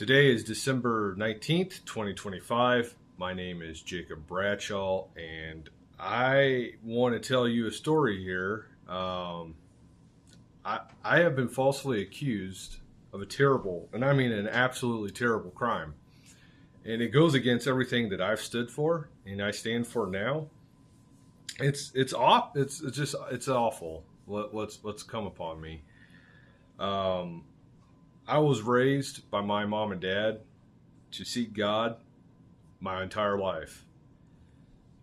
Today is December 19th, 2025. My name is Jacob Bradshaw, and I want to tell you a story here. I have been falsely accused of a terrible, and I mean an absolutely terrible crime. And it goes against everything that I've stood for and I stand for now. It's awful what's come upon me. Um, I was raised by my mom and dad to seek God my entire life.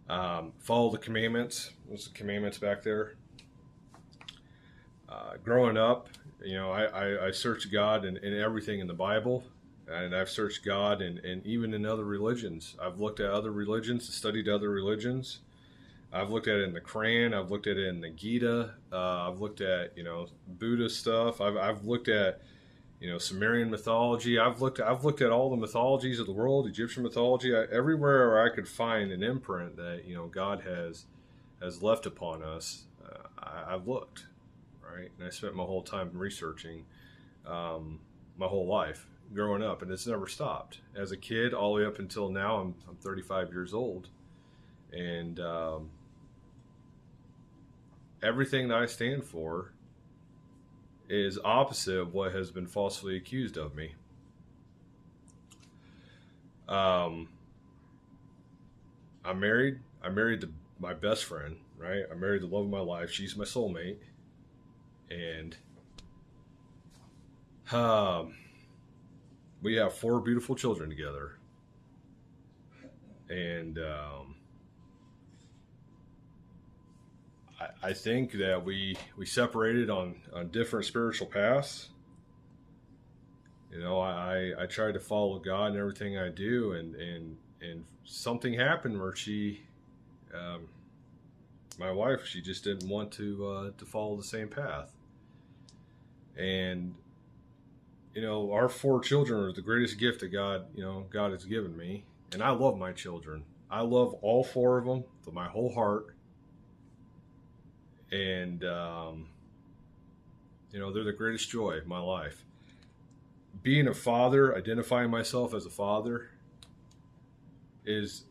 Follow the commandments. What's the commandments back there? Growing up, I searched God in everything in the Bible, and I've searched God and even in other religions. I've looked at other religions, studied other religions. I've looked at it in the Quran. I've looked at it in the Gita. I've looked at Buddhist stuff. I've looked at Sumerian mythology. I've looked at all the mythologies of the world, Egyptian mythology, everywhere where I could find an imprint that God has left upon us. I've looked, right, and I spent my whole time researching, my whole life growing up, and it's never stopped. As a kid, all the way up until now, I'm 35 years old, and everything that I stand for is opposite of what has been falsely accused of me. I'm married. I married my best friend, right? I married the love of my life. She's my soulmate. And we have four beautiful children together. And I think that we separated on different spiritual paths. I try to follow God in everything I do, and something happened where my wife, she just didn't want to follow the same path. And our four children are the greatest gift that God has given me, and I love my children. I love all four of them with my whole heart. And they're the greatest joy of my life. Being a father, identifying myself as a father, is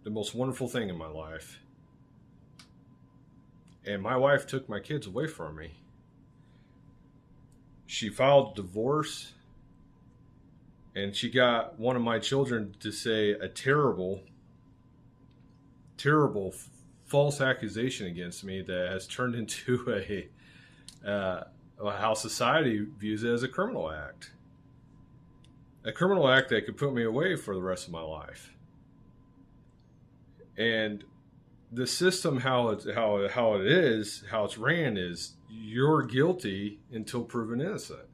the most wonderful thing in my life. And my wife took my kids away from me. She filed divorce, and she got one of my children to say a terrible false accusation against me that has turned into how society views it as a criminal act. A criminal act that could put me away for the rest of my life. And the system, how it's ran is you're guilty until proven innocent.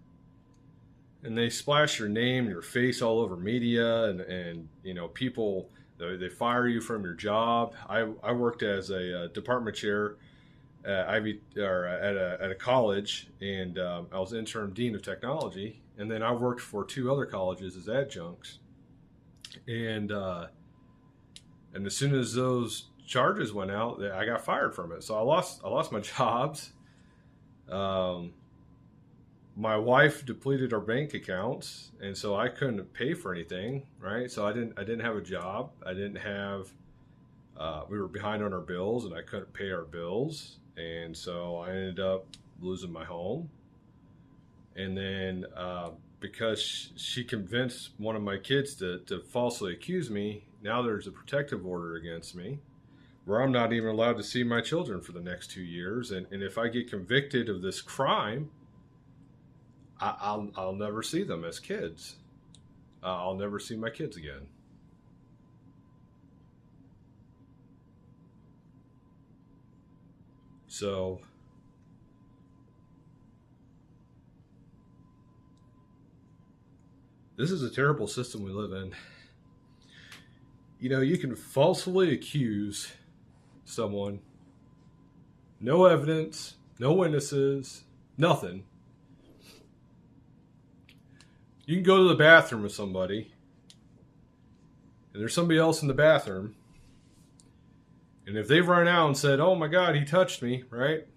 And they splash your name, your face all over media, and people, they fire you from your job. I worked as a department chair at at a college, and I was interim dean of technology. And then I worked for two other colleges as adjuncts. And as soon as those charges went out, I got fired from it. So I lost my jobs. My wife depleted our bank accounts, and so I couldn't pay for anything, right? So I didn't have a job. I didn't have. We were behind on our bills, and I couldn't pay our bills, and so I ended up losing my home. And then because she convinced one of my kids to falsely accuse me, now there's a protective order against me, where I'm not even allowed to see my children for the next 2 years. And if I get convicted of this crime, I'll never see them as kids. I'll never see my kids again. So this is a terrible system we live in. You can falsely accuse someone, no evidence, no witnesses, nothing. You can go to the bathroom with somebody, and there's somebody else in the bathroom, and if they've run out and said, "Oh my God, he touched me," right?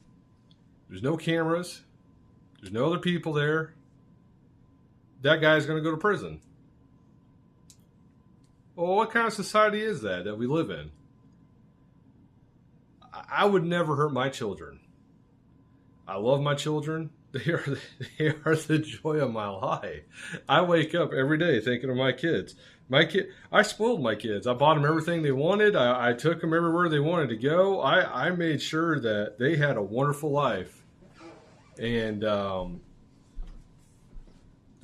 There's no cameras, there's no other people there. That guy's going to go to prison. Well, what kind of society is that we live in? I would never hurt my children. I love my children. They are the joy of my life. I wake up every day thinking of my kids. I spoiled my kids. I bought them everything they wanted. I took them everywhere they wanted to go. I made sure that they had a wonderful life. And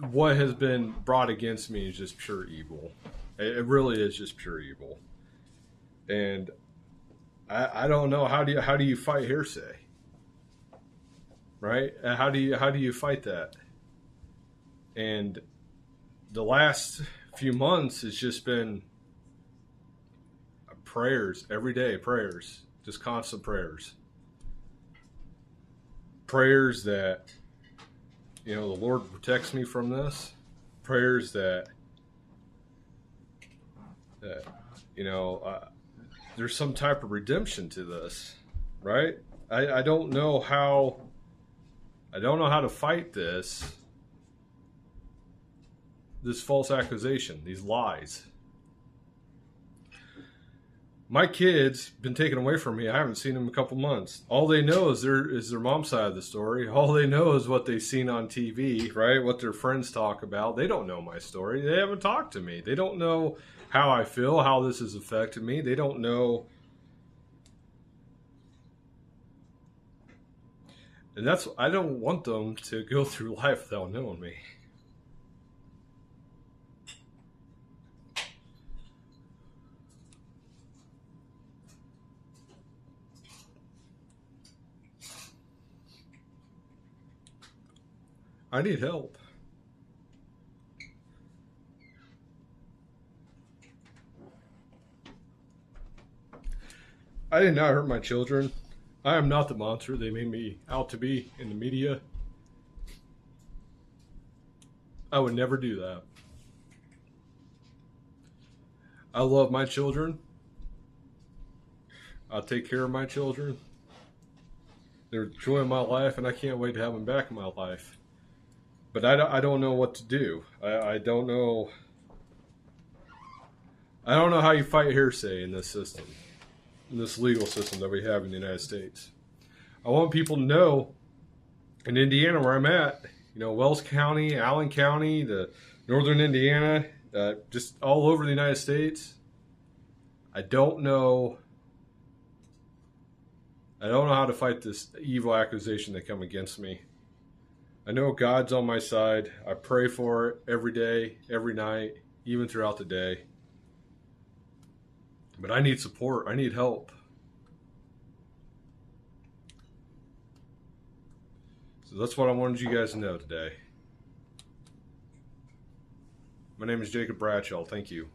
what has been brought against me is just pure evil. It really is just pure evil. And I don't know, how do you fight hearsay? Right? How do you fight that? And the last few months has just been prayers every day, prayers, just constant prayers. Prayers that, the Lord protects me from this. Prayers that there's some type of redemption to this, right? I don't know how to fight this false accusation, these lies. My kids been taken away from me. I haven't seen them in a couple months. All they know is their mom's side of the story. All they know is what they've seen on TV, right? What their friends talk about. They don't know my story. They haven't talked to me. They don't know how I feel, how this has affected me. They don't know. And I don't want them to go through life without knowing me. I need help. I did not hurt my children. I am not the monster they made me out to be in the media. I would never do that. I love my children. I'll take care of my children. They're the joy of my life, and I can't wait to have them back in my life. But I don't know what to do. I don't know. I don't know how you fight hearsay in this system, in this legal system that we have in the United States. I want people to know, in Indiana where I'm at, Wells County, Allen County, the northern Indiana, just all over the United States, I don't know how to fight this evil accusation that come against me. I know God's on my side. I pray for it every day, every night, even throughout the day. But I need support. I need help. So that's what I wanted you guys to know today. My name is Jacob Bradshaw. Thank you.